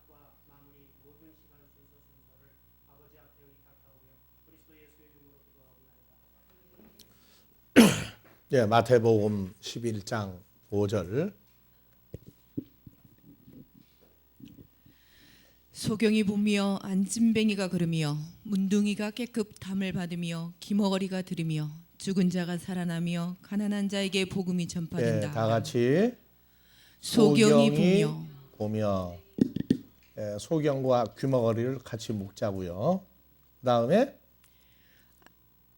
시작과 마무리 모든 시간 순서를 아버지 앞에 의탁하오며 그리스도 예수의 이름으로 기도하옵나이다. 예, 마태복음 11장 5절. 소경이 보며 안진뱅이가 걸으며 문둥이가 깨끗 담을 받으며 기머거리가 들으며 죽은 자가 살아나며 가난한 자에게 복음이 예, 전파된다. 다 같이 소경이 보며 예, 소경과 귀머거리를 같이 묶자고요. 그다음에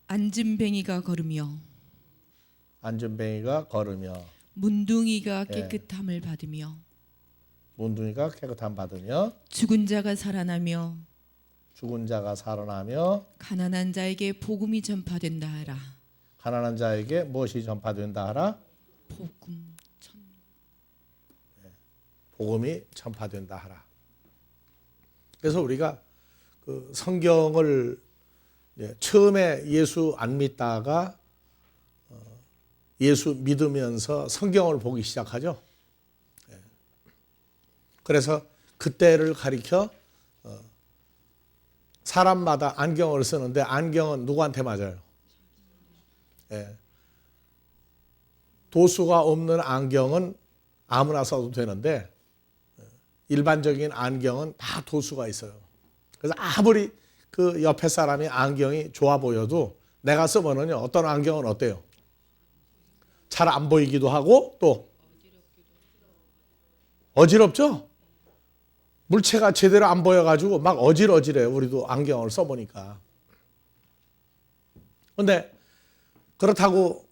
안진뱅이가 걸으며 안전뱅이가 걸으며 문둥이가 깨끗함을 받으며 문둥이가 깨끗함 받으며 죽은 자가 살아나며 죽은 자가 살아나며 가난한 자에게 복음이 전파된다 하라. 가난한 자에게 무엇이 전파된다 하라? 복음이 전파된다 하라. 그래서 우리가 그 성경을 처음에 예수 안 믿다가 예수 믿으면서 성경을 보기 시작하죠. 그래서 그때를 가리켜 사람마다 안경을 쓰는데 안경은 누구한테 맞아요? 도수가 없는 안경은 아무나 써도 되는데 일반적인 안경은 다 도수가 있어요. 그래서 아무리 그 옆에 사람이 안경이 좋아 보여도 내가 쓰면은요, 어떤 안경은 어때요? 잘 안 보이기도 하고 또 어지럽죠? 물체가 제대로 안 보여가지고 막 어질어질해요. 우리도 안경을 써보니까. 근데 그렇다고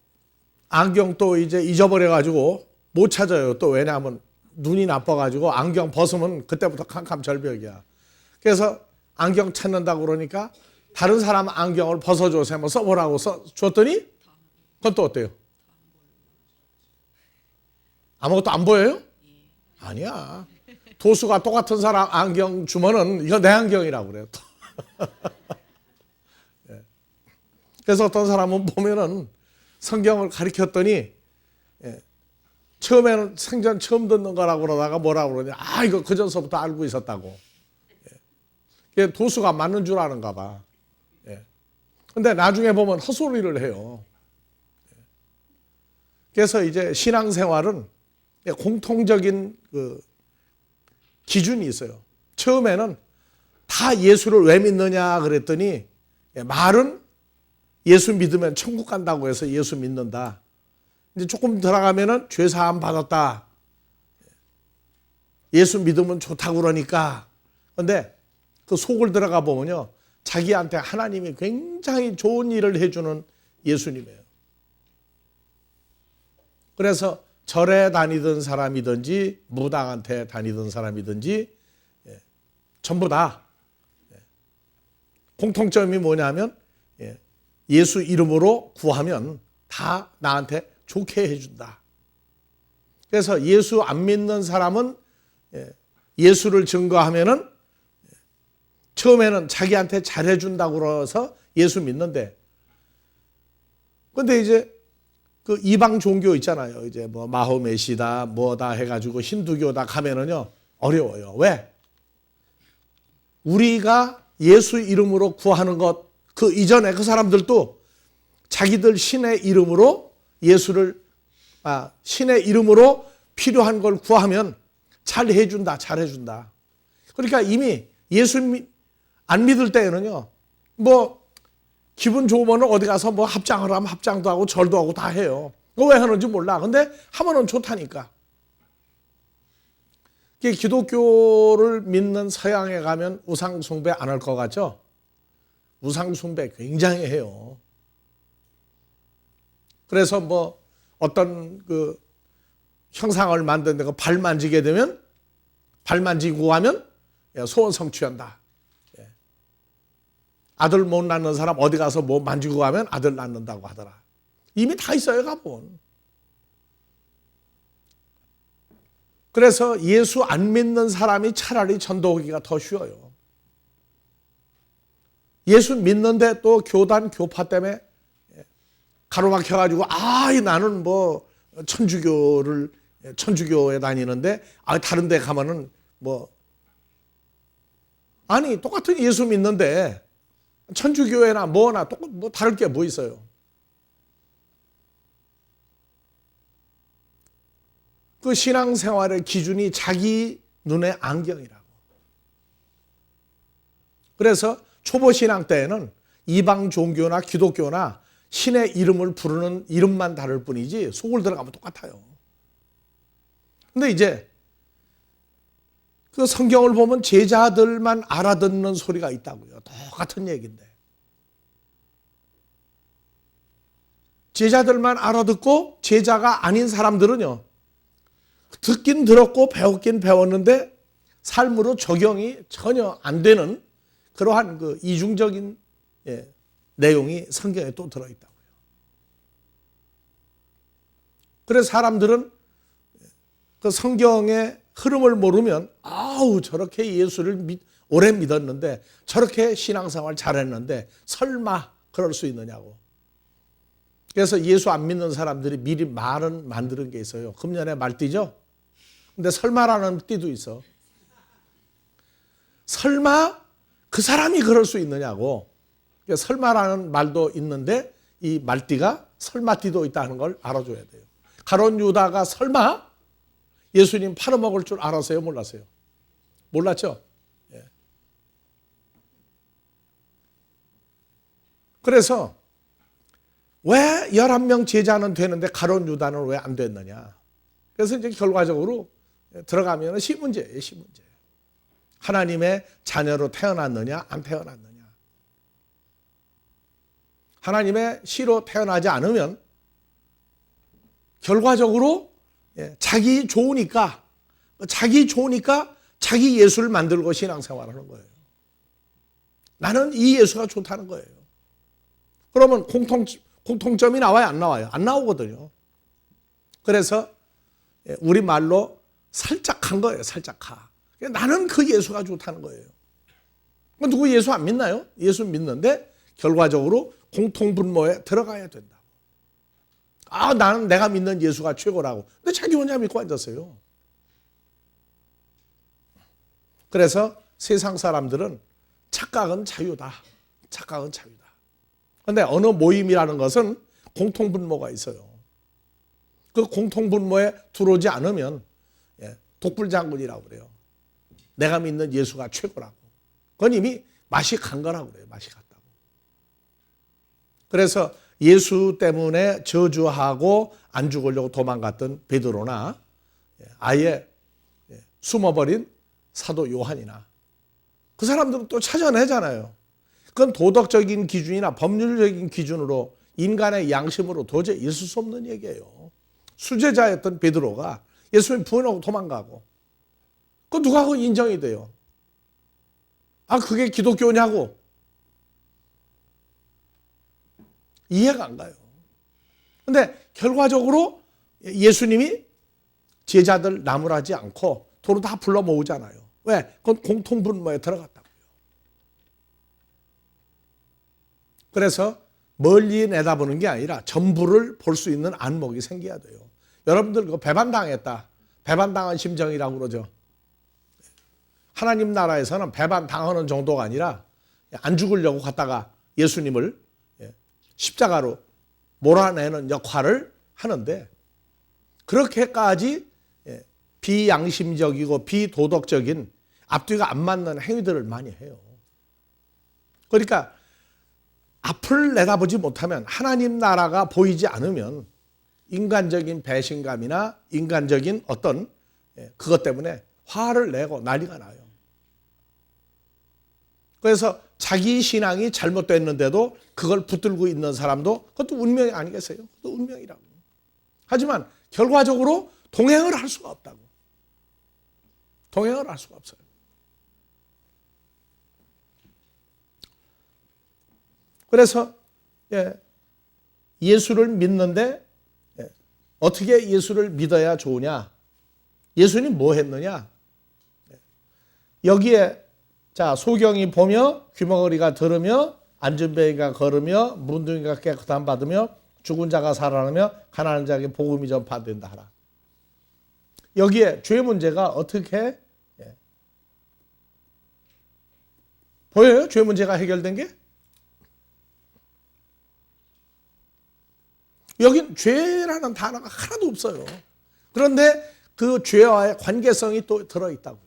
안경 또 이제 잊어버려가지고 못 찾아요. 또 왜냐하면 눈이 나빠가지고 안경 벗으면 그때부터 캄캄절벽이야. 그래서 안경 찾는다고 그러니까 다른 사람 안경을 벗어줘서 한번 써보라고 줬더니 그건 또 어때요? 아무것도 안 보여요? 아니야. 도수가 똑같은 사람 안경 주면은 이거 내 안경이라고 그래요. 그래서 어떤 사람은 보면은 성경을 가르쳤더니 처음에는 생전 처음 듣는 거라고 그러다가 뭐라고 그러냐. 이거 그전서부터 알고 있었다고. 도수가 맞는 줄 아는가 봐. 근데 나중에 보면 헛소리를 해요. 그래서 이제 신앙생활은 공통적인 그 기준이 있어요. 처음에는 다 예수를 왜 믿느냐 그랬더니 말은 예수 믿으면 천국 간다고 해서 예수 믿는다. 이제 조금 들어가면은 죄 사함 받았다. 예수 믿으면 좋다고 그러니까. 근데 그 속을 들어가 보면요, 자기한테 하나님이 굉장히 좋은 일을 해주는 예수님이에요. 그래서 절에 다니던 사람이든지 무당한테 다니던 사람이든지 전부 다 공통점이 뭐냐면 예수 이름으로 구하면 다 나한테 좋게 해준다. 그래서 예수 안 믿는 사람은 예수를 증거하면은 처음에는 자기한테 잘해준다고 그래서 예수 믿는데, 근데 이제 그 이방 종교 있잖아요. 이제 뭐 마호메시다 뭐다 해가지고 힌두교다 가면은요 어려워요. 왜? 우리가 예수 이름으로 구하는 것 그 이전에 그 사람들도 자기들 신의 이름으로 신의 이름으로 필요한 걸 구하면 잘 해준다, 잘해준다. 그러니까 이미 예수 안 믿을 때에는요, 뭐 기분 좋으면 어디 가서 뭐 합장을 하면 합장도 하고 절도 하고 다 해요. 그거 왜 하는지 몰라. 근데 하면은 좋다니까. 기독교를 믿는 서양에 가면 우상 숭배 안 할 것 같죠? 우상 숭배 굉장히 해요. 그래서 뭐 어떤 그 형상을 만드는데 그 발 만지게 되면 발 만지고 하면 소원 성취한다. 아들 못 낳는 사람 어디 가서 뭐 만지고 가면 아들 낳는다고 하더라. 이미 다 있어요, 가본. 그래서 예수 안 믿는 사람이 차라리 전도하기가 더 쉬워요. 예수 믿는데 또 교단, 교파 때문에 가로막혀가지고 나는 뭐 천주교에 다니는데 다른 데 가면은 뭐 아니 똑같은 예수 믿는데 천주교회나 뭐나 뭐 다를 게 뭐 있어요? 그 신앙생활의 기준이 자기 눈의 안경이라고. 그래서 초보 신앙 때에는 이방 종교나 기독교나 신의 이름을 부르는 이름만 다를 뿐이지 속을 들어가면 똑같아요. 근데 이제 그 성경을 보면 제자들만 알아듣는 소리가 있다고요. 똑같은 얘기인데. 제자들만 알아듣고 제자가 아닌 사람들은요. 듣긴 들었고 배웠긴 배웠는데 삶으로 적용이 전혀 안 되는 그러한 그 이중적인 내용이 성경에 또 들어있다고요. 그래서 사람들은 그 성경의 흐름을 모르면 아우 저렇게 예수를 오래 믿었는데 저렇게 신앙생활 잘했는데 설마 그럴 수 있느냐고. 그래서 예수 안 믿는 사람들이 미리 말은 만드는 게 있어요. 금년에 말띠죠? 근데 설마라는 띠도 있어. 설마 그 사람이 그럴 수 있느냐고. 설마라는 말도 있는데 이 말띠가 설마띠도 있다는 걸 알아줘야 돼요. 가룟 유다가 설마 예수님 팔아먹을 줄 알았어요? 몰랐어요? 몰랐죠? 예. 그래서 왜 11명 제자는 되는데 가룟 유다는 왜 안 됐느냐? 그래서 이제 결과적으로 들어가면 시문제예요, 시문제. 하나님의 자녀로 태어났느냐, 안 태어났느냐. 하나님의 씨로 태어나지 않으면 결과적으로 자기 좋으니까 자기 예수를 만들고 신앙생활하는 거예요. 나는 이 예수가 좋다는 거예요. 그러면 공통점이 나와요, 안 나와요? 안 나오거든요. 그래서 우리말로 살짝한 거예요, 살짝하. 나는 그 예수가 좋다는 거예요. 누구 예수 안 믿나요? 예수 믿는데 결과적으로 공통분모에 들어가야 된다고. 아, 나는 내가 믿는 예수가 최고라고. 근데 자기 혼자 믿고 앉았어요. 그래서 세상 사람들은 착각은 자유다. 착각은 자유다. 그런데 어느 모임이라는 것은 공통분모가 있어요. 그 공통분모에 들어오지 않으면 독불장군이라고 그래요. 내가 믿는 예수가 최고라고. 그건 이미 맛이 간 거라고 그래요. 맛이 갔다고. 그래서 예수 때문에 저주하고 안 죽으려고 도망갔던 베드로나 아예 숨어버린 사도 요한이나 그 사람들은 또 찾아내잖아요. 그건 도덕적인 기준이나 법률적인 기준으로 인간의 양심으로 도저히 있을 수 없는 얘기예요. 수제자였던 베드로가 예수님 부인하고 도망가고 그 누가 그 인정이 돼요? 아, 그게 기독교냐고. 이해가 안 가요. 근데 결과적으로 예수님이 제자들 나무라지 않고 도로 다 불러 모으잖아요. 왜? 그건 공통분모에 들어갔다고요. 그래서 멀리 내다보는 게 아니라 전부를 볼 수 있는 안목이 생겨야 돼요. 여러분들 그거 배반당했다. 배반당한 심정이라고 그러죠. 하나님 나라에서는 배반당하는 정도가 아니라 안 죽으려고 갔다가 예수님을 십자가로 몰아내는 역할을 하는데 그렇게까지 비양심적이고 비도덕적인 앞뒤가 안 맞는 행위들을 많이 해요. 그러니까 앞을 내다보지 못하면 하나님 나라가 보이지 않으면 인간적인 배신감이나 인간적인 어떤 그것 때문에 화를 내고 난리가 나요. 그래서 자기 신앙이 잘못됐는데도 그걸 붙들고 있는 사람도 그것도 운명이 아니겠어요? 그것도 운명이라고. 하지만 결과적으로 동행을 할 수가 없다고. 동행을 할 수가 없어요. 그래서 예수를 믿는데 어떻게 예수를 믿어야 좋으냐? 예수님 뭐 했느냐? 여기에 자 소경이 보며 귀머거리가 들으며 안전뱅이가 걸으며 문둥이가 깨끗함 받으며 죽은 자가 살아나며 가난한 자에게 복음이 전파된다 하라. 여기에 죄 문제가 어떻게 보여요? 죄 문제가 해결된 게? 여긴 죄라는 단어가 하나도 없어요. 그런데 그 죄와의 관계성이 또 들어있다고요.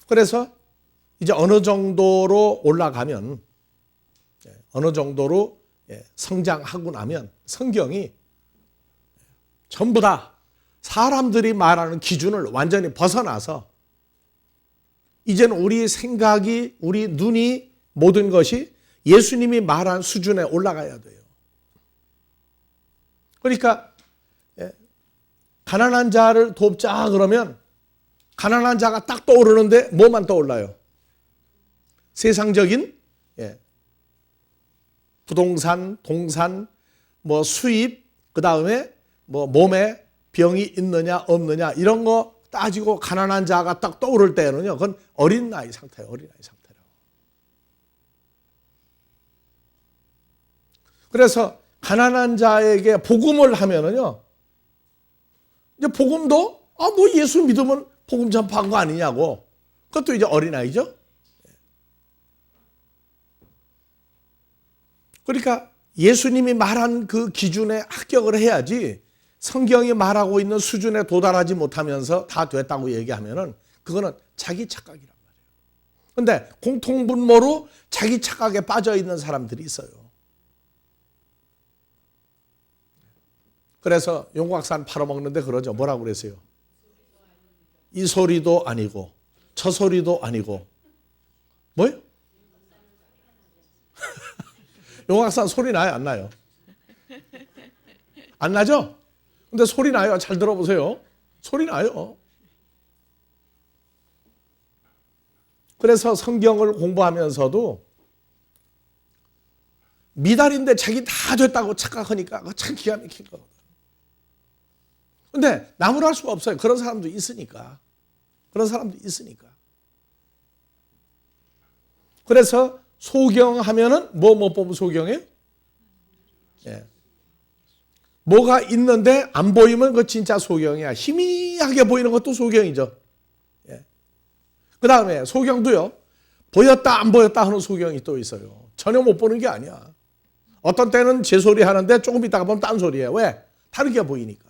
그래서 이제 어느 정도로 올라가면, 어느 정도로 성장하고 나면 성경이 전부 다 사람들이 말하는 기준을 완전히 벗어나서 이제는 우리 생각이, 우리 눈이, 모든 것이 예수님이 말한 수준에 올라가야 돼요. 그러니까 가난한 자를 돕자 그러면 가난한 자가 딱 떠오르는데 뭐만 떠올라요? 세상적인 부동산, 동산, 뭐 수입, 그 다음에 뭐 몸에 병이 있느냐 없느냐 이런 거 따지고 가난한 자가 딱 떠오를 때는요, 그건 어린 나이 상태예요. 어린 나이 상태라고. 그래서 가난한 자에게 복음을 하면은요, 이제 복음도 뭐 예수 믿으면 복음 전파한 거 아니냐고. 그것도 이제 어린 아이죠. 그러니까 예수님이 말한 그 기준에 합격을 해야지 성경이 말하고 있는 수준에 도달하지 못하면서 다 됐다고 얘기하면은 그거는 자기 착각이란 말이에요. 그런데 공통분모로 자기 착각에 빠져 있는 사람들이 있어요. 그래서 용곽산 팔아먹는데 그러죠. 뭐라고 그랬어요? 이 소리도 아니고 저 소리도 아니고 뭐요? 용곽산 소리 나요? 안 나요? 안 나죠? 근데 소리 나요. 잘 들어보세요. 소리 나요. 그래서 성경을 공부하면서도 미달인데 자기 다 됐다고 착각하니까 그거 참 기가 막힌 거거든. 근데 나무랄 수가 없어요. 그런 사람도 있으니까. 그런 사람도 있으니까. 그래서 소경하면은 뭐 보면 소경이에요? 예. 뭐가 있는데 안 보이면 그거 진짜 소경이야. 희미하게 보이는 것도 소경이죠. 예. 그 다음에 소경도요, 보였다 안 보였다 하는 소경이 또 있어요. 전혀 못 보는 게 아니야. 어떤 때는 제 소리 하는데 조금 있다가 보면 딴 소리예요. 왜? 다르게 보이니까.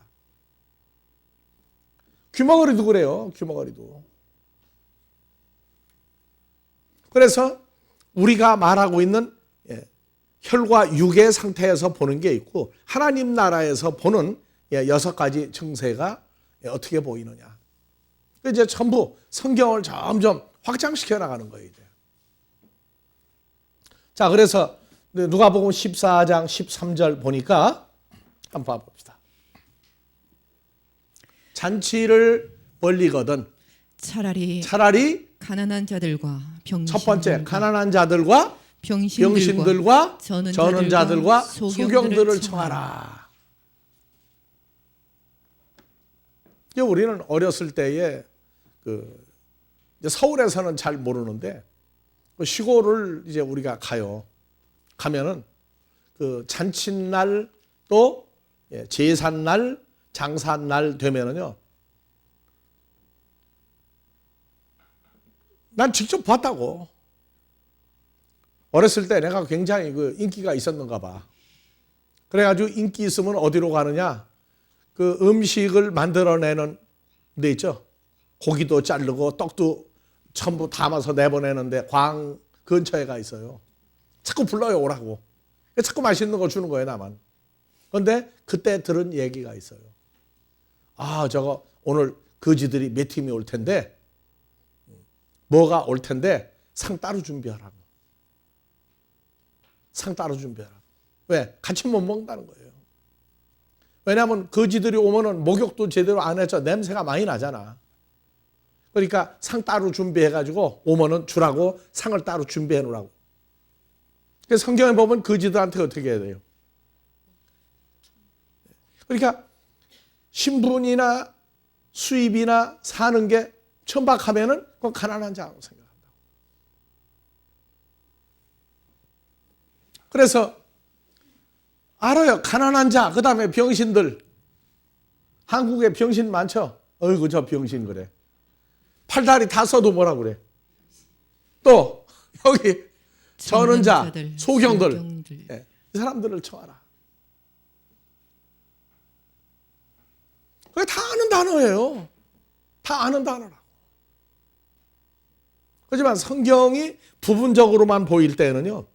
귀머거리도 그래요. 귀머거리도. 그래서 우리가 말하고 있는 혈과 육의 상태에서 보는 게 있고 하나님 나라에서 보는 6가지 증세가 어떻게 보이느냐. 이제 전부 성경을 점점 확장시켜 나가는 거예요. 이제. 자, 그래서 누가복음 14장 13절 보니까 한번 봐봅시다. 잔치를 벌리거든 차라리 가난한 자들과 병신들과 첫 번째 가난한 자들과 병신들과 저는 자들과 소경들을 청하라. 우리는 어렸을 때에 서울에서는 잘 모르는데 시골을 이제 우리가 가면은 잔칫날 또 제삿날 장사날 되면은요, 난 직접 봤다고. 어렸을 때 내가 굉장히 인기가 있었는가 봐. 그래가지고 인기 있으면 어디로 가느냐? 음식을 만들어내는 데 있죠. 고기도 자르고 떡도 전부 담아서 내보내는데 광 근처에 가 있어요. 자꾸 불러요, 오라고. 자꾸 맛있는 거 주는 거예요, 나만. 그런데 그때 들은 얘기가 있어요. 저거 오늘 거지들이 몇 팀이 올 텐데 뭐가 올 텐데 상 따로 준비하라고. 상 따로 준비하라고. 왜? 같이 못 먹는다는 거예요. 왜냐하면 거지들이 오면은 목욕도 제대로 안 해서 냄새가 많이 나잖아. 그러니까 상 따로 준비해가지고 오면은 주라고 상을 따로 준비해 놓으라고. 그래서 성경에 보면 거지들한테 어떻게 해야 돼요? 그러니까 신분이나 수입이나 사는 게 천박하면은 그건 가난한 자라고 생각한다. 그래서 알아요. 가난한 자, 그 다음에 병신들. 한국에 병신 많죠? 어이구, 저 병신 그래. 팔다리 다 써도 뭐라 그래? 또 여기 저는 자, 전능자들, 소경들, 예, 이 사람들을 청하라. 그게 다 아는 단어예요. 다 아는 단어라고. 하지만 성경이 부분적으로만 보일 때는요,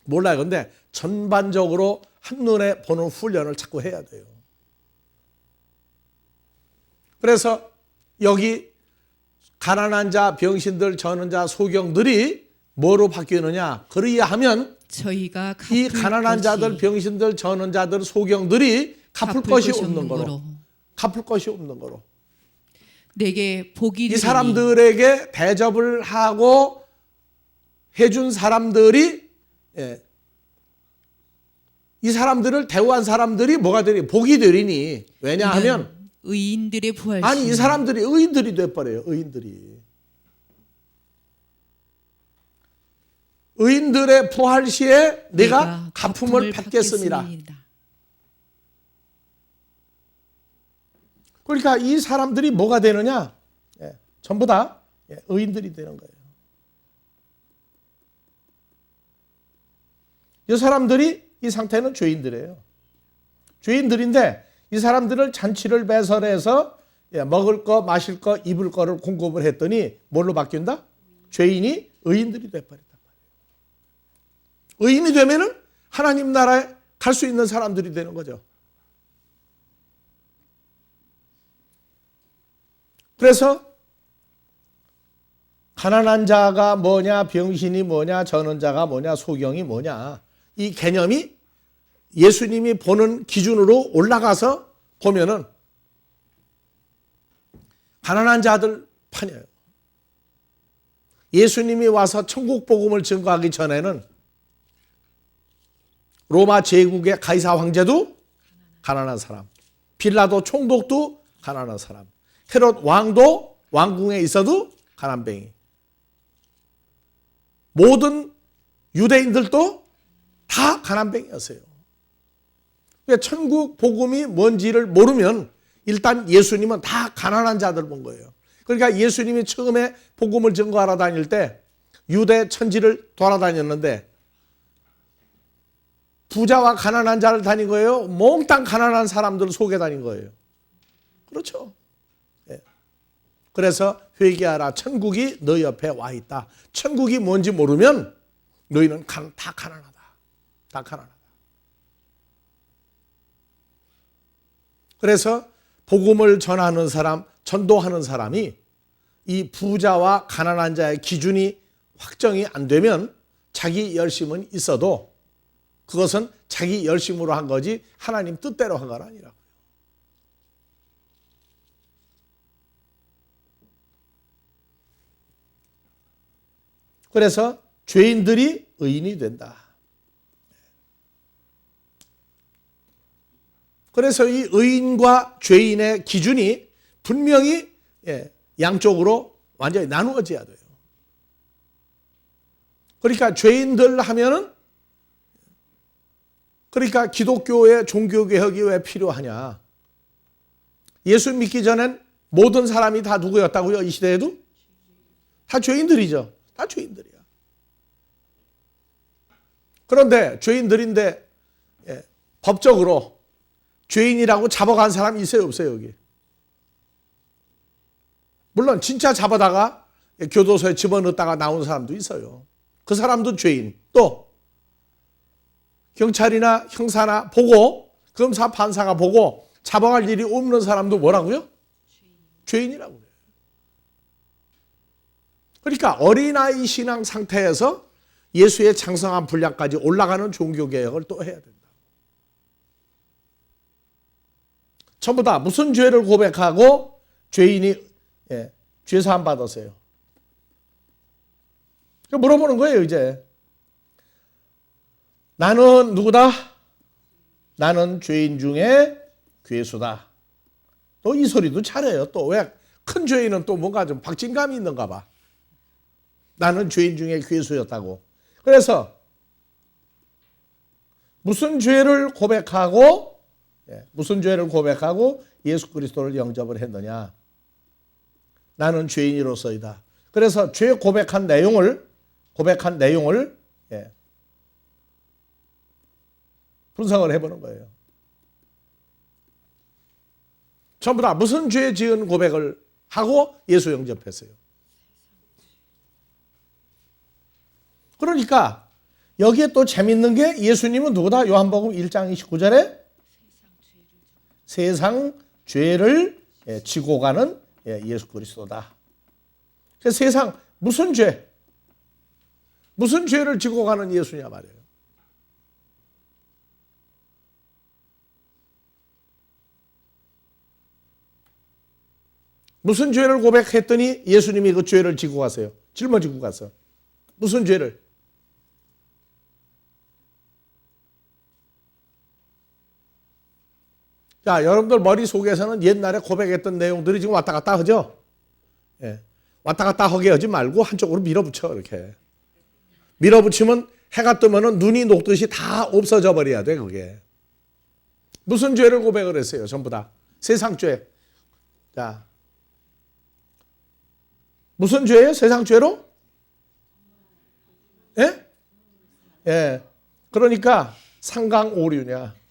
몰라요. 근데 전반적으로 한눈에 보는 훈련을 자꾸 해야 돼요. 그래서 여기 가난한 자, 병신들, 저는 자, 소경들이 뭐로 바뀌느냐? 그리하면 저희가 이 가난한 자들, 병신들, 저는 자들, 소경들이 갚을 것이 없는 거로. 갚을 것이 없는 거로. 내게 복이 이 사람들에게 대접을 하고 해준 사람들이, 예, 이 사람들을 대우한 사람들이 뭐가 되니? 복이 되리니. 왜냐하면 의인들의 부활. 아니, 이 사람들이 의인들이 돼버려요. 의인들이. 의인들의 부활 시에 내가 갚음을 받겠습니다. 그러니까 이 사람들이 뭐가 되느냐? 예, 전부 다 의인들이 되는 거예요. 이 사람들이 이 상태는 죄인들이에요. 죄인들인데 이 사람들을 잔치를 배설해서 먹을 거, 마실 거, 입을 거를 공급을 했더니 뭘로 바뀐다? 죄인이 의인들이 돼버린단 말이에요. 의인이 되면은 하나님 나라에 갈 수 있는 사람들이 되는 거죠. 그래서 가난한 자가 뭐냐, 병신이 뭐냐, 저는 자가 뭐냐, 소경이 뭐냐, 이 개념이 예수님이 보는 기준으로 올라가서 보면은 가난한 자들 판이에요. 예수님이 와서 천국 복음을 증거하기 전에는 로마 제국의 가이사 황제도 가난한 사람, 빌라도 총독도 가난한 사람, 헤롯 왕도 왕궁에 있어도 가난뱅이, 모든 유대인들도 다 가난뱅이였어요. 천국 복음이 뭔지를 모르면 일단 예수님은 다 가난한 자들 본 거예요. 그러니까 예수님이 처음에 복음을 증거하러 다닐 때 유대 천지를 돌아다녔는데 부자와 가난한 자를 다닌 거예요? 몽땅 가난한 사람들을 속에 다닌 거예요. 그렇죠. 예. 그래서 회개하라. 천국이 너 옆에 와 있다. 천국이 뭔지 모르면 너희는 다 가난하다. 다 가난하다. 그래서 복음을 전하는 사람, 전도하는 사람이 이 부자와 가난한 자의 기준이 확정이 안 되면 자기 열심은 있어도 그것은 자기 열심으로 한 거지 하나님 뜻대로 한 건 아니라고요. 그래서 죄인들이 의인이 된다. 그래서 이 의인과 죄인의 기준이 분명히 양쪽으로 완전히 나누어져야 돼요. 그러니까 죄인들 하면은, 그러니까 기독교의 종교개혁이 왜 필요하냐? 예수 믿기 전엔 모든 사람이 다 누구였다고요? 이 시대에도? 다 죄인들이죠. 다 죄인들이야. 그런데 죄인들인데 법적으로 죄인이라고 잡아간 사람이 있어요, 없어요, 여기? 물론 진짜 잡아다가 교도소에 집어넣었다가 나온 사람도 있어요. 그 사람도 죄인. 또 경찰이나 형사나 보고, 검사 판사가 보고 잡아갈 일이 없는 사람도 뭐라고요? 죄인이라고 그래요. 그러니까 어린아이 신앙 상태에서 예수의 장성한 분량까지 올라가는 종교개혁을 또 해야 된다. 전부 다 무슨 죄를 고백하고 죄인이 죄사함 받았어요. 물어보는 거예요, 이제. 나는 누구다? 나는 죄인 중에 괴수다. 또 이 소리도 잘해요. 또 왜 큰 죄인은 또 뭔가 좀 박진감이 있는가 봐. 나는 죄인 중에 괴수였다고. 그래서 무슨 죄를 고백하고 예수 그리스도를 영접을 했느냐? 나는 죄인으로서이다. 그래서 죄 고백한 내용을 분석을 해보는 거예요. 전부 다 무슨 죄 지은 고백을 하고 예수 영접했어요. 그러니까 여기에 또 재밌는 게 예수님은 누구다? 요한복음 1장 29절에 세상 죄를 지고 가는 예수 그리스도다. 세상 무슨 죄를 지고 가는 예수냐 말이에요. 무슨 죄를 고백했더니 예수님이 그 죄를 지고 가세요. 짊어지고 가서. 무슨 죄를? 자, 여러분들 머릿속에서는 옛날에 고백했던 내용들이 지금 왔다 갔다 하죠? 예. 왔다 갔다 하게 하지 말고 한쪽으로 밀어붙여, 이렇게. 밀어붙이면 해가 뜨면은 눈이 녹듯이 다 없어져 버려야 돼, 그게. 무슨 죄를 고백을 했어요, 전부 다? 세상 죄. 자. 무슨 죄예요? 세상 죄로? 예? 예. 그러니까 상강오류냐.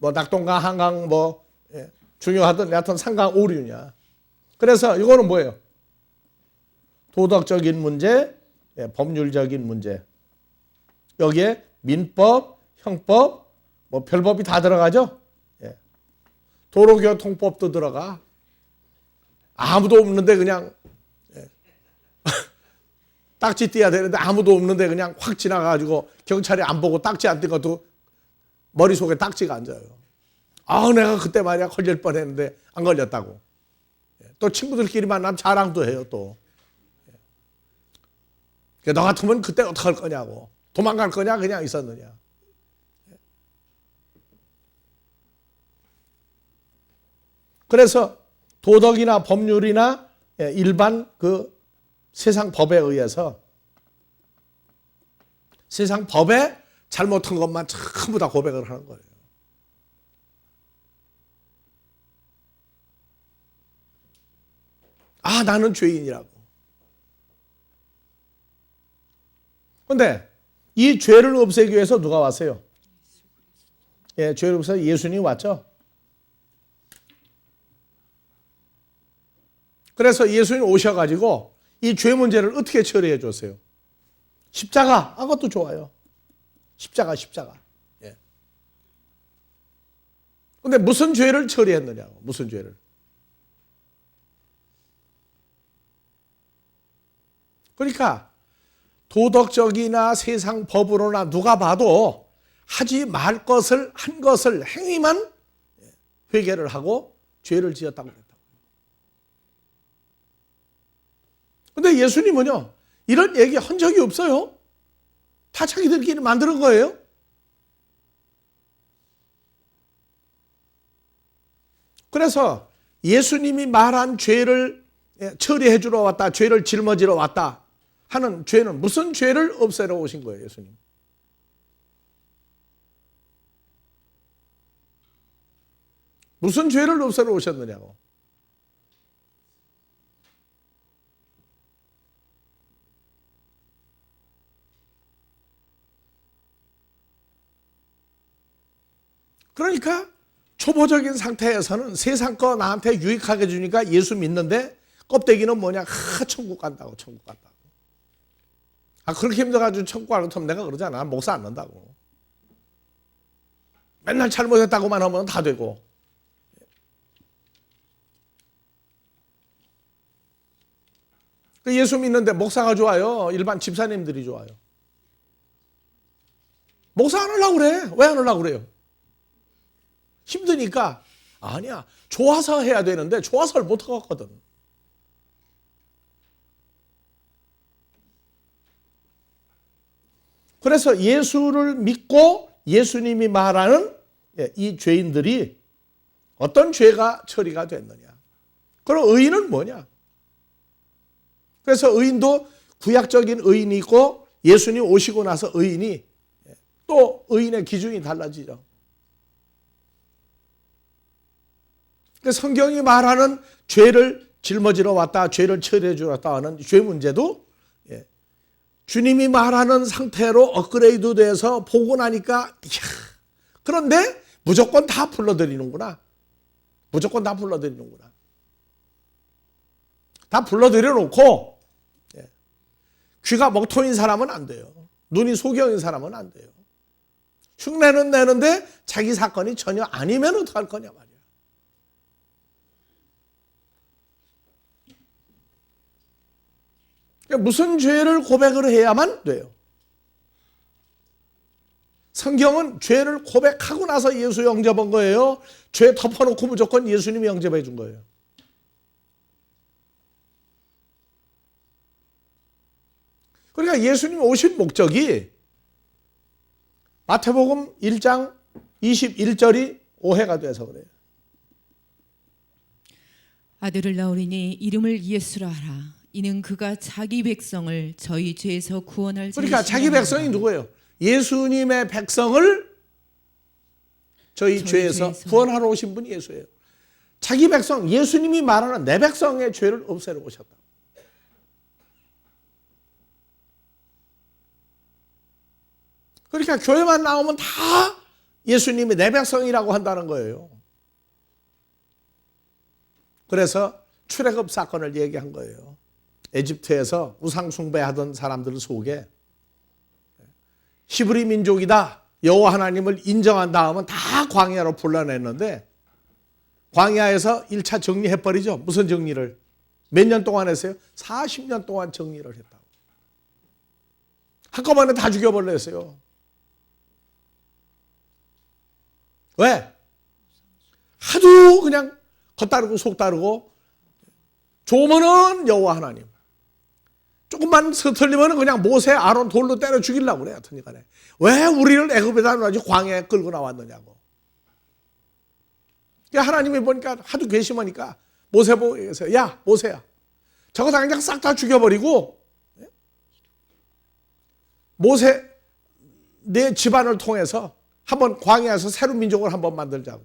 뭐 낙동강, 한강 뭐 중요하던 여하튼 상강오류냐. 그래서 이거는 뭐예요? 도덕적인 문제, 법률적인 문제. 여기에 민법, 형법, 뭐 별법이 다 들어가죠. 도로교통법도 들어가. 아무도 없는데 그냥 딱지 띄어야 되는데 아무도 없는데 그냥 확 지나가가지고 경찰이 안 보고 딱지 안 띈 것도 머릿속에 딱지가 앉아요. 아, 내가 그때 말이야 걸릴 뻔했는데 안 걸렸다고. 또 친구들끼리 만나면 자랑도 해요 또. 너 같으면 그때 어떡할 거냐고. 도망갈 거냐 그냥 있었느냐. 그래서 도덕이나 법률이나 일반 그 세상 법에 의해서 세상 법에 잘못한 것만 전부 다 고백을 하는 거예요. 아, 나는 죄인이라고. 그런데 이 죄를 없애기 위해서 누가 왔어요? 죄를 없애서 예수님이 왔죠. 그래서 예수님이 오셔가지고 이 죄 문제를 어떻게 처리해 줬어요? 십자가. 그것도 좋아요. 십자가. 예. 근데 무슨 죄를 처리했느냐고. 무슨 죄를. 그러니까 도덕적이나 세상 법으로나 누가 봐도 하지 말 것을 한 것을 행위만 회개를 하고 죄를 지었다고 그랬다. 근데 예수님은요, 이런 얘기 한 적이 없어요. 다 자기들끼리 만드는 거예요. 그래서 예수님이 말한 죄를 처리해 주러 왔다, 죄를 짊어지러 왔다 하는 죄는 무슨 죄를 없애러 오신 거예요, 예수님? 무슨 죄를 없애러 오셨느냐고. 그러니까 초보적인 상태에서는 세상 거 나한테 유익하게 주니까 예수 믿는데 껍데기는 뭐냐? 천국 간다고. 그렇게 힘들어가지고 천국 가는 텀 내가 그러잖아. 목사 안 넣는다고. 맨날 잘못했다고만 하면 다 되고. 예수 믿는데 목사가 좋아요? 일반 집사님들이 좋아요? 목사 안 하려고 그래. 왜 안 하려고 그래요? 힘드니까. 아니야. 좋아서 해야 되는데 좋아서를 못 하거든. 그래서 예수를 믿고 예수님이 말하는 이 죄인들이 어떤 죄가 처리가 됐느냐. 그럼 의인은 뭐냐? 그래서 의인도 구약적인 의인이 있고 예수님 오시고 나서 의인이 또 의인의 기준이 달라지죠. 성경이 말하는 죄를 짊어지러 왔다, 죄를 처리해 주러 왔다 하는 죄 문제도 주님이 말하는 상태로 업그레이드 돼서 보고 나니까 그런데 무조건 다 불러드리는구나. 무조건 다 불러드리는구나. 다 불러드려 놓고 귀가 먹통인 사람은 안 돼요. 눈이 소경인 사람은 안 돼요. 흉내는 내는데 자기 사건이 전혀 아니면 어떡할 거냐 말이야. 무슨 죄를 고백을 해야만 돼요. 성경은 죄를 고백하고 나서 예수 영접한 거예요. 죄 덮어놓고 무조건 예수님이 영접해 준 거예요. 그러니까 예수님이 오신 목적이 마태복음 1장 21절이 오해가 돼서 그래요. 아들을 낳으리니 이름을 예수라 하라. 이는 그가 자기 백성을 저희 죄에서 구원할 자이시니라. 그러니까 자기 백성이 누구예요? 예수님의 백성을 저희 죄에서 구원하러 오신 분이 예수예요. 자기 백성, 예수님이 말하는 내 백성의 죄를 없애러 오셨다. 그러니까 교회만 나오면 다 예수님이 내 백성이라고 한다는 거예요. 그래서 출애굽 사건을 얘기한 거예요. 에집트에서 우상 숭배하던 사람들 속에 히브리 민족이다, 여호와 하나님을 인정한 다음은 다 광야로 불러냈는데 광야에서 1차 정리해버리죠. 무슨 정리를? 몇 년 동안 했어요? 40년 동안 정리를 했다고. 한꺼번에 다 죽여버렸어요. 왜? 하도 그냥 겉다르고 속다르고 좋으면은 여호와 하나님, 조금만 서툴리면 그냥 모세, 아론 돌로 때려 죽이려고 그래요. 하여튼간에 왜 우리를 애굽에다 놔가지고 광야에 끌고 나왔느냐고. 하나님이 보니까 하도 괘씸하니까 모세 보고 얘기했어요. 야 모세야, 저거 당장 싹 다 죽여버리고 모세 내 집안을 통해서 한번 광야에서 새로운 민족을 한번 만들자고.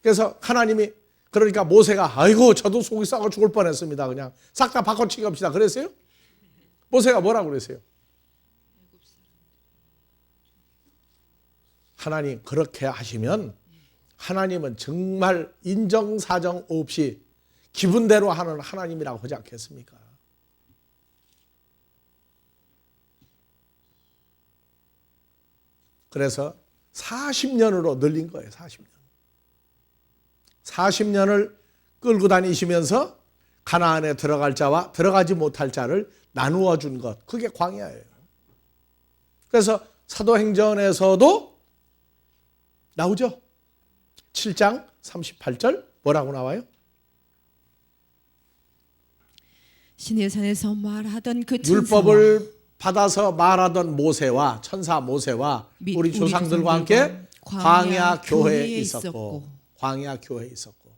그래서 하나님이, 그러니까 모세가 아이고 저도 속이 썩어 죽을 뻔했습니다. 그냥 싹 다 바꿔치기 합시다. 그랬어요? 모세가 뭐라고 그랬어요? 하나님 그렇게 하시면 하나님은 정말 인정사정 없이 기분대로 하는 하나님이라고 하지 않겠습니까? 그래서 40년으로 늘린 거예요. 40년. 40년을 끌고 다니시면서 가나안에 들어갈 자와 들어가지 못할 자를 나누어 준 것. 그게 광야예요. 그래서 사도행전에서도 나오죠. 7장 38절 뭐라고 나와요? 시내산에서 말하던 그 천사와 율법을 받아서 말하던 모세와 천사 모세와 우리 조상들과 함께 광야 교회에 있었고 광야 교회에 있었고.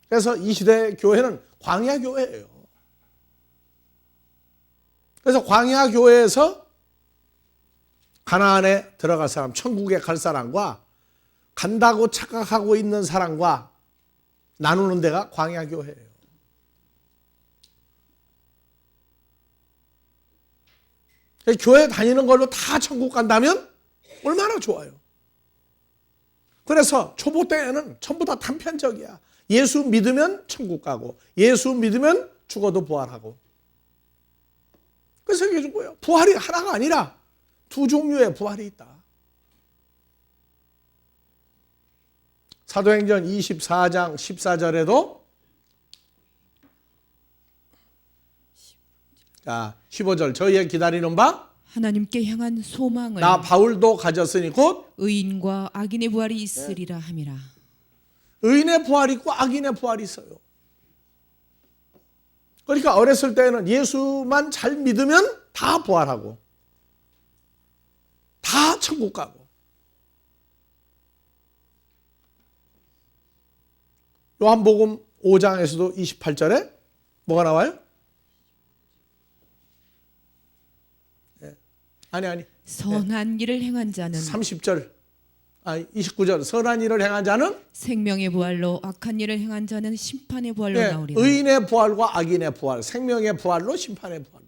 그래서 이 시대 교회는 광야 교회예요. 그래서 광야 교회에서 가나안에 들어갈 사람, 천국에 갈 사람과 간다고 착각하고 있는 사람과 나누는 데가 광야 교회예요. 교회 다니는 걸로 다 천국 간다면 얼마나 좋아요. 그래서 초보 때에는 전부 다 단편적이야. 예수 믿으면 천국 가고 예수 믿으면 죽어도 부활하고. 그래서 얘기해 준 거예요. 부활이 하나가 아니라 두 종류의 부활이 있다. 사도행전 24장 14절에도 자, 15절 저희의 기다리는 바 하나님께 향한 소망을 나 바울도 가졌으니 곧 의인과 악인의 부활이 있으리라 함이라. 의인의 부활이 있고 악인의 부활이 있어요. 그러니까 어렸을 때는 예수만 잘 믿으면 다 부활하고 다 천국 가고. 요한복음 5장에서도 28절에 뭐가 나와요? 아니 선한 일을 행한 자는 30절 29절 선한 일을 행한 자는 생명의 부활로 악한 일을 행한 자는 심판의 부활로 예, 나오리라. 의인의 부활과 악인의 부활, 생명의 부활로 심판의 부활로.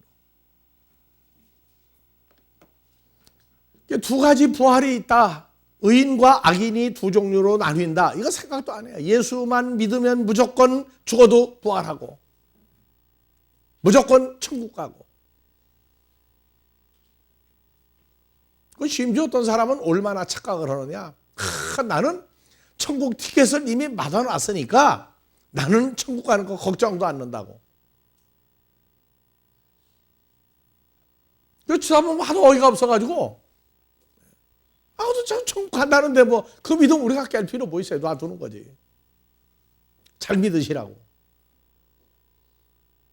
두 가지 부활이 있다. 의인과 악인이 두 종류로 나뉜다. 이거 생각도 안 해요. 예수만 믿으면 무조건 죽어도 부활하고 무조건 천국 가고. 심지어 어떤 사람은 얼마나 착각을 하느냐. 나는 천국 티켓을 이미 받아놨으니까 나는 천국 가는 거 걱정도 않는다고. 그러다 보면 하도 어이가 없어가지고 참 천국 간다는데 뭐 그 믿음 우리가 깰 필요 뭐 있어요. 놔두는 거지. 잘 믿으시라고.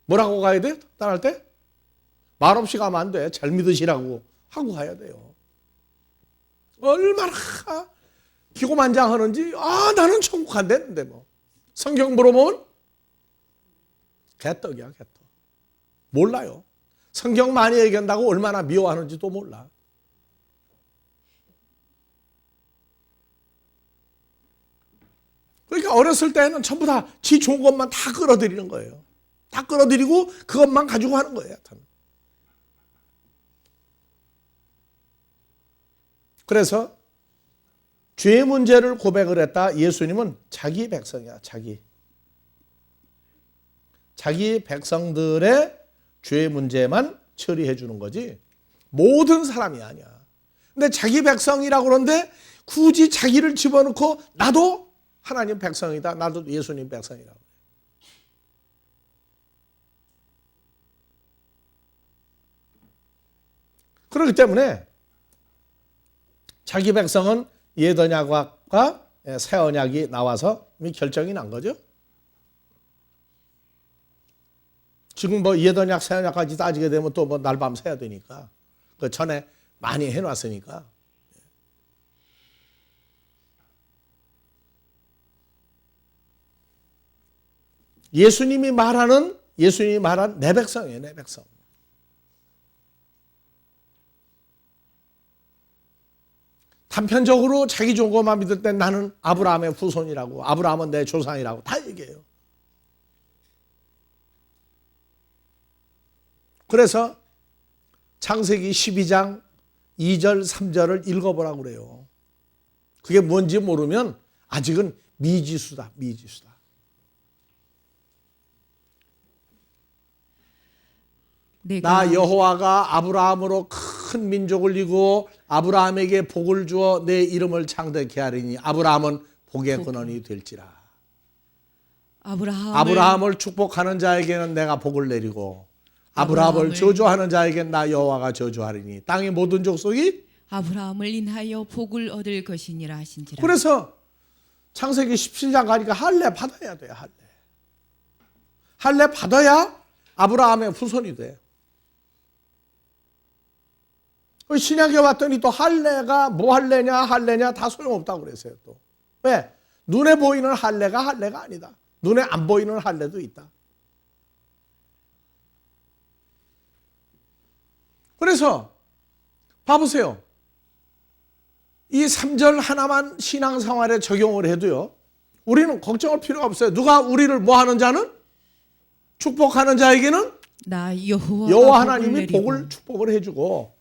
뭐라고 가야 돼? 떠날 때? 말없이 가면 안 돼. 잘 믿으시라고 하고 가야 돼요. 얼마나 기고만장하는지 나는 천국 간다는데 뭐. 성경 물어보면 개떡이야 개떡. 몰라요. 성경 많이 얘기한다고 얼마나 미워하는지도 몰라. 그러니까 어렸을 때는 전부 다 지 좋은 것만 다 끌어들이는 거예요. 다 끌어들이고 그것만 가지고 하는 거예요. 그래서 죄의 문제를 고백을 했다. 예수님은 자기 백성이야. 자기 백성들의 죄의 문제만 처리해 주는 거지 모든 사람이 아니야. 근데 자기 백성이라고 그러는데 굳이 자기를 집어넣고 나도 하나님 백성이다. 나도 예수님 백성이라고. 그렇기 때문에 자기 백성은 옛언약과 새 언약이 나와서 이미 결정이 난 거죠. 지금 뭐 옛언약, 새 언약까지 따지게 되면 또 뭐 날밤 새야 되니까 그 전에 많이 해놨으니까. 예수님이 말한 내 백성이에요, 내 백성. 단편적으로 자기 좋은 것만 믿을 땐 나는 아브라함의 후손이라고, 아브라함은 내 조상이라고 다 얘기해요. 그래서 창세기 12장 2절 3절을 읽어보라고 그래요. 그게 뭔지 모르면 아직은 미지수다. 나 여호와가 아브라함으로 큰 민족을 이루고 아브라함에게 복을 주어 내 이름을 창대케 하리니 아브라함은 복의 근원이 될지라. 아브라함을 축복하는 자에게는 내가 복을 내리고 아브라함을 저주하는 자에게는 나 여호와가 저주하리니 땅의 모든 족속이 아브라함을 인하여 복을 얻을 것이니라 하신지라. 그래서 창세기 17장 가니까 할례 받아야 돼요. 할례 받아야 아브라함의 후손이 돼. 신약에 왔더니 또 할례가 뭐 할례냐 다 소용없다고 그랬어요. 또 왜? 눈에 보이는 할례가 아니다. 눈에 안 보이는 할례도 있다. 그래서 봐보세요. 이 3절 하나만 신앙생활에 적용을 해도요, 우리는 걱정할 필요가 없어요. 누가 우리를 뭐 하는 자는? 축복하는 자에게는 나 여호와 하나님이 축복을 해주고,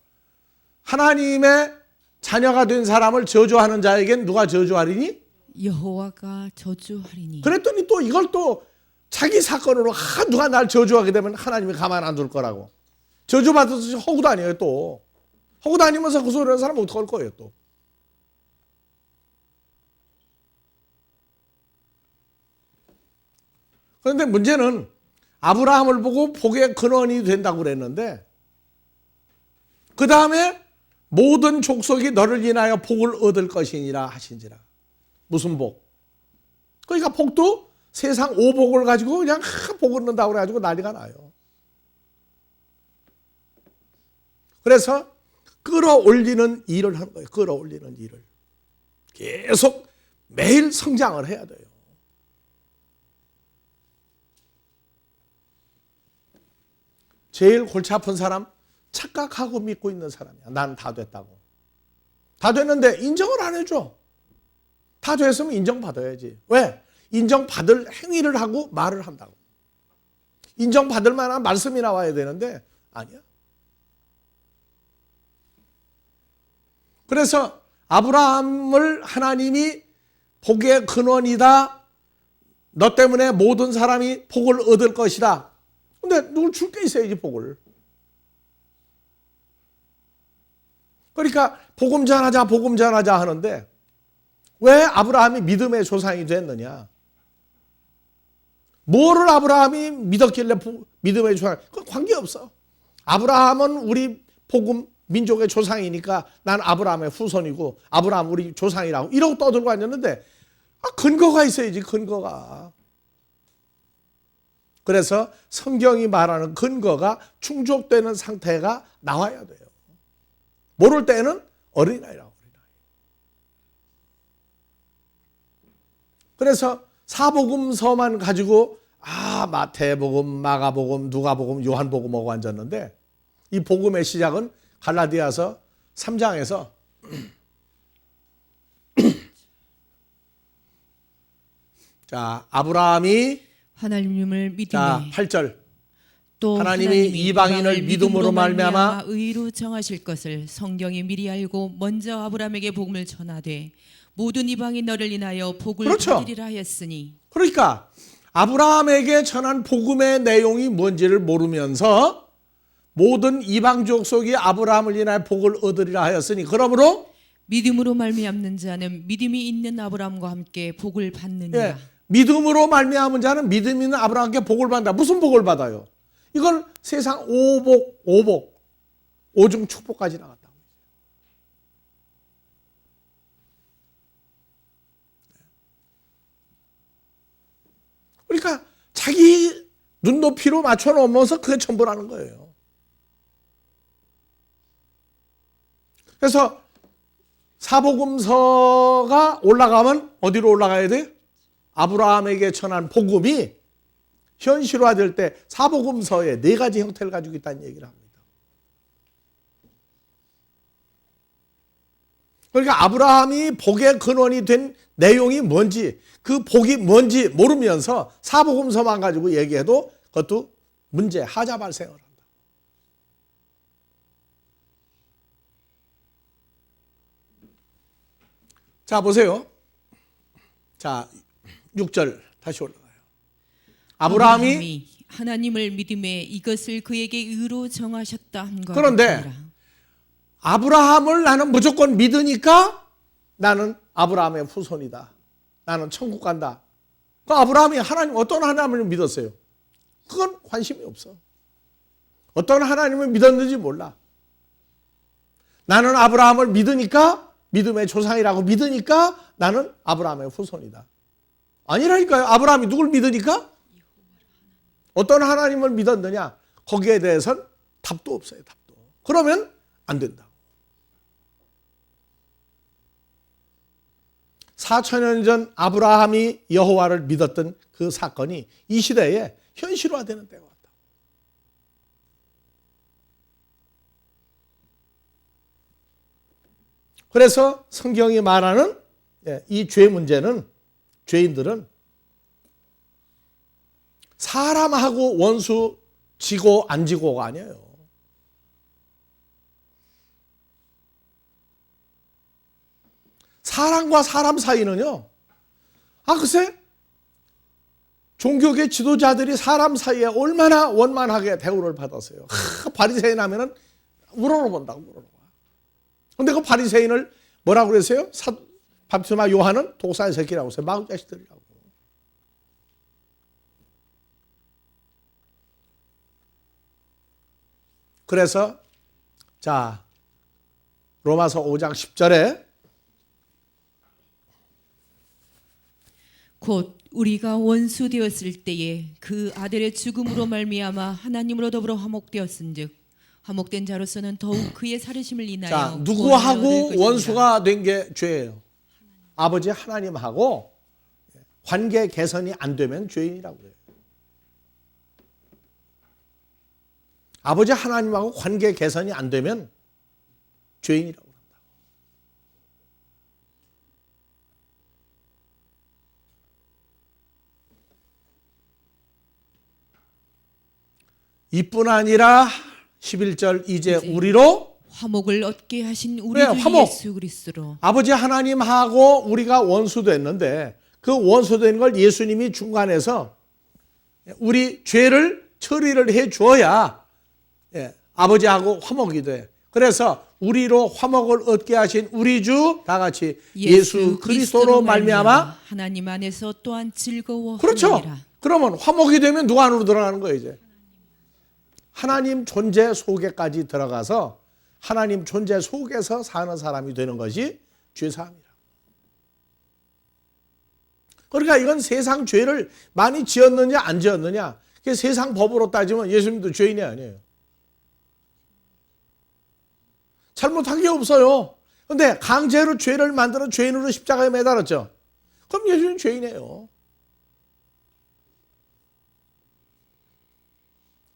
하나님의 자녀가 된 사람을 저주하는 자에겐 누가 저주하리니? 여호와가 저주하리니. 그랬더니 또 이걸 또 자기 사건으로 누가 날 저주하게 되면 하나님이 가만 안 둘 거라고. 저주받아서 허구 다녀요. 또 허구 다니면서 그 소리 하는 사람 어떡할 거예요. 또 그런데 문제는 아브라함을 보고 복의 근원이 된다고 그랬는데 그 다음에 모든 족속이 너를 인하여 복을 얻을 것이니라 하신지라. 무슨 복? 그러니까 복도 세상 오복을 가지고 그냥 복 얻는다고 그래가지고 난리가 나요. 그래서 끌어올리는 일을 하는 거예요. 끌어올리는 일을. 계속 매일 성장을 해야 돼요. 제일 골치 아픈 사람, 착각하고 믿고 있는 사람이야. 난 다 됐다고. 다 됐는데 인정을 안 해줘. 다 됐으면 인정받아야지. 왜? 인정받을 행위를 하고 말을 한다고. 인정받을 만한 말씀이 나와야 되는데 아니야. 그래서 아브라함을 하나님이 복의 근원이다. 너 때문에 모든 사람이 복을 얻을 것이다. 근데 누굴 줄 게 있어야지 복을. 그러니까 복음 전하자 하는데 왜 아브라함이 믿음의 조상이 됐느냐? 뭐를 아브라함이 믿었길래 믿음의 조상? 그건 관계없어. 아브라함은 우리 복음 민족의 조상이니까 난 아브라함의 후손이고 아브라함 우리 조상이라고 이러고 떠들고 앉았는데 근거가 있어야지, 근거가. 그래서 성경이 말하는 근거가 충족되는 상태가 나와야 돼요. 모를 때는 어린아이라고. 그래서 사복음서만 가지고 마태복음, 마가복음, 누가복음, 요한복음하고 앉았는데 이 복음의 시작은 갈라디아서 3장에서 자, 아브라함이 하나님을 믿음에 자, 8절 또 하나님이 이방인을 믿음으로 말미암아 의로 정하실 것을 성경이 미리 알고 먼저 아브라함에게 복음을 전하되 모든 이방인 너를 인하여 복을 그렇죠. 받으리라 하였으니. 그러니까 아브라함에게 전한 복음의 내용이 뭔지를 모르면서 모든 이방족 속이 아브라함을 인하여 복을 얻으리라 하였으니 그러므로 믿음으로 말미암는 자는 믿음이 있는 아브라함과 함께 복을 받느니라. 예, 믿음으로 말미암은 자는 믿음 있는 아브라함께 복을 받는다. 무슨 복을 받아요? 이건 세상 오중 축복까지 나갔다. 그러니까 자기 눈높이로 맞춰놓으면서 그게 전부라는 거예요. 그래서 사복음서가 올라가면 어디로 올라가야 돼요? 아브라함에게 전한 복음이 현실화될 때 사복음서에 4가지 형태를 가지고 있다는 얘기를 합니다. 그러니까 아브라함이 복의 근원이 된 내용이 뭔지, 그 복이 뭔지 모르면서 사복음서만 가지고 얘기해도 그것도 문제, 하자 발생을 한다. 자, 보세요. 자, 6절 다시 올라가요. 아브라함이 하나님을 믿음에 이것을 그에게 의로 정하셨다 한것 그런데 같으니라. 아브라함을 나는 무조건 믿으니까 나는 아브라함의 후손이다. 나는 천국 간다. 그 아브라함이 하나님, 어떤 하나님을 믿었어요? 그건 관심이 없어. 어떤 하나님을 믿었는지 몰라. 나는 아브라함을 믿으니까, 믿음의 조상이라고 믿으니까 나는 아브라함의 후손이다. 아니라니까요. 아브라함이 누굴 믿으니까? 어떤 하나님을 믿었느냐? 거기에 대해서는 답도 없어요. 답도. 그러면 안 된다. 4,000년 전 아브라함이 여호와를 믿었던 그 사건이 이 시대에 현실화되는 때가 왔다. 그래서 성경이 말하는 이 죄 문제는, 죄인들은 사람하고 원수 지고 안 지고가 아니에요. 사람과 사람 사이는요, 글쎄, 종교계 지도자들이 사람 사이에 얼마나 원만하게 대우를 받았어요. 바리새인 하면은 우러러본다고, 우러러봐. 근데 그 바리새인을 뭐라고 그랬어요? 바티스마 요한은 독사의 새끼라고 했어요. 마구 자식들이라고. 그래서, 자, 로마서 5장 10절에 곧 우리가 원수 되었을 때에 그 아들의 죽음으로 말미암아 하나님으로 더불어 화목되었은즉 화목된 자로서는 더욱 그의 살으심을 인하여 자, 누구하고 원수가 된 게 죄예요? 아버지 하나님하고 관계 개선이 안 되면 죄인이라고 그래요. 아버지 하나님하고 관계 개선이 안 되면 죄인이라고 합니다. 이뿐 아니라 11절 이제 우리로 화목을 얻게 하신 우리 네, 주 화목. 예수 그리스도로 아버지 하나님하고 우리가 원수됐는데 그 원수된 걸 예수님이 중간에서 우리 죄를 처리를 해 주어야 아버지하고 화목이 돼. 그래서 우리로 화목을 얻게 하신 우리 주 다 같이 예수 그리스도로 말미암아 하나님 안에서 또한 즐거워하니라. 그렇죠. 그러면 화목이 되면 누가 안으로 들어가는 거예요 이제. 하나님 존재 속에까지 들어가서 하나님 존재 속에서 사는 사람이 되는 것이 죄사함이라. 그러니까 이건 세상 죄를 많이 지었느냐 안 지었느냐. 세상 법으로 따지면 예수님도 죄인이 아니에요. 잘못한 게 없어요. 그런데 강제로 죄를 만들어 죄인으로 십자가에 매달았죠. 그럼 예수님 죄인이에요.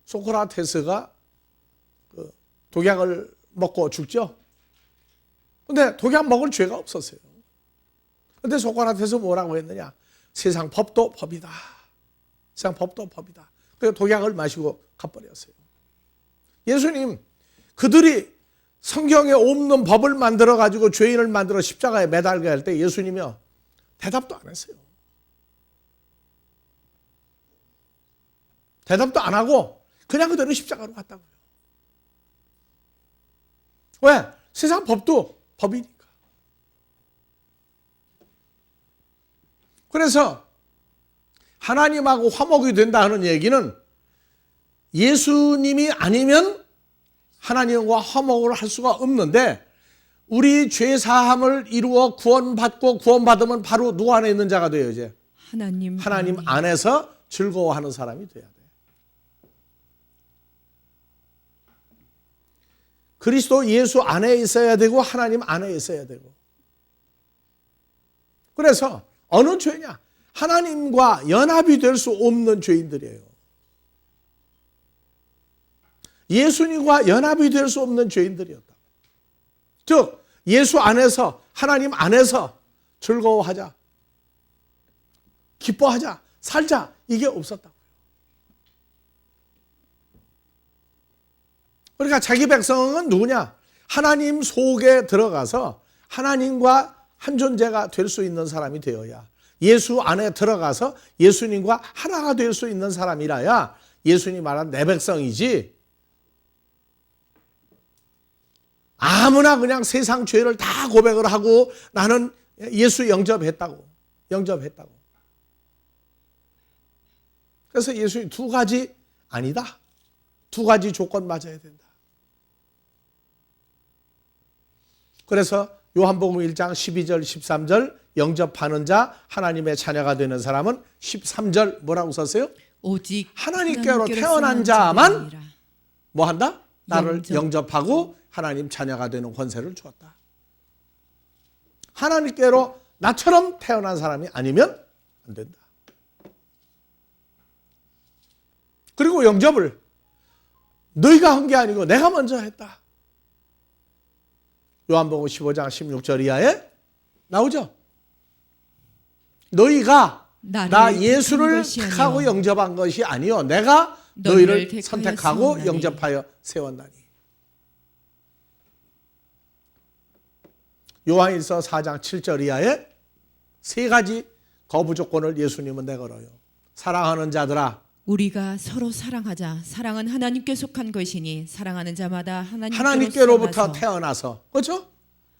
소크라테스가 독약을 먹고 죽죠. 근데 독약 먹을 죄가 없었어요. 근데 소크라테스 뭐라고 했느냐? 세상 법도 법이다. 세상 법도 법이다. 그래서 독약을 마시고 가버렸어요. 예수님, 그들이 성경에 없는 법을 만들어 가지고 죄인을 만들어 십자가에 매달게 할 때 예수님이요 대답도 안 했어요. 대답도 안 하고 그냥 그대로 십자가로 갔다고요. 왜? 세상 법도 법이니까. 그래서 하나님하고 화목이 된다 하는 얘기는 예수님이 아니면 하나님과 화목을 할 수가 없는데 우리 죄 사함을 이루어 구원받고 구원받으면 바로 누구 안에 있는 자가 돼요 이제? 하나님 안에서 즐거워하는 사람이 돼야 돼. 그리스도 예수 안에 있어야 되고 하나님 안에 있어야 되고. 그래서 어느 죄냐? 하나님과 연합이 될 수 없는 죄인들이에요. 예수님과 연합이 될 수 없는 죄인들이었다. 즉 예수 안에서 하나님 안에서 즐거워하자, 기뻐하자, 살자 이게 없었다고요. 그러니까 자기 백성은 누구냐? 하나님 속에 들어가서 하나님과 한 존재가 될 수 있는 사람이 되어야 예수 안에 들어가서 예수님과 하나가 될 수 있는 사람이라야 예수님 말한 내 백성이지 아무나 그냥 세상 죄를 다 고백을 하고 나는 예수 영접했다고. 그래서 예수님 두 가지 아니다. 두 가지 조건 맞아야 된다. 그래서 요한복음 1장 12절 13절 영접하는 자 하나님의 자녀가 되는 사람은 13절 뭐라고 썼어요? 오직 하나님께로 태어난 자만 뭐 한다? 나를 영접하고 하나님 자녀가 되는 권세를 주었다. 하나님께로 나처럼 태어난 사람이 아니면 안 된다. 그리고 영접을 너희가 한 게 아니고 내가 먼저 했다. 요한복음 15장 16절 이하에 나오죠. 너희가 나 예수를 택하고 영접한 것이 아니요 내가 너희를 선택하고 세웠나니. 영접하여 세웠나니. 요한일서 4장 7절 이하에 세 가지 거부 조건을 예수님은 내걸어요. 사랑하는 자들아 우리가 서로 사랑하자. 사랑은 하나님께 속한 것이니 사랑하는 자마다 하나님께로부터 태어나서 그렇죠?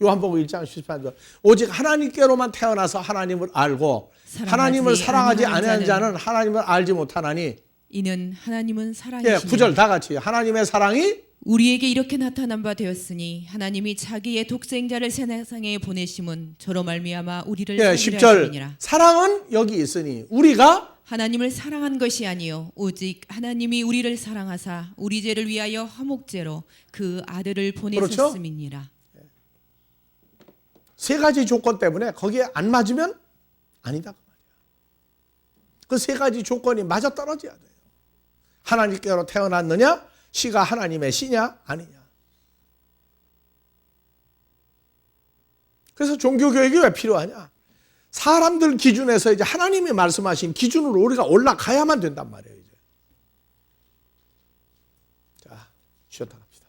요한복음 1장 18절 오직 하나님께로만 태어나서 하나님을 알고 하나님을 사랑하지 아니하는 자는 하나님을 알지 못하나니 이는 하나님은 사랑이시니 9절 다 같이 하나님의 사랑이 우리에게 이렇게 나타난 바 되었으니 하나님이 자기의 독생자를 세상에 보내심은 저로 말미암아 우리를 사랑하시니라. 10절 사랑은 여기 있으니 우리가 하나님을 사랑한 것이 아니요 오직 하나님이 우리를 사랑하사 우리 죄를 위하여 화목제로 그 아들을 보내셨음이니라. 그렇죠? 세 가지 조건 때문에 거기에 안 맞으면 아니다. 그 세 가지 조건이 맞아 떨어져야 돼요. 하나님께로 태어났느냐? 씨가 하나님의 씨냐? 아니냐? 그래서 종교교육이 왜 필요하냐? 사람들 기준에서 이제 하나님이 말씀하신 기준으로 우리가 올라가야만 된단 말이에요. 이제. 쉬었다 갑시다.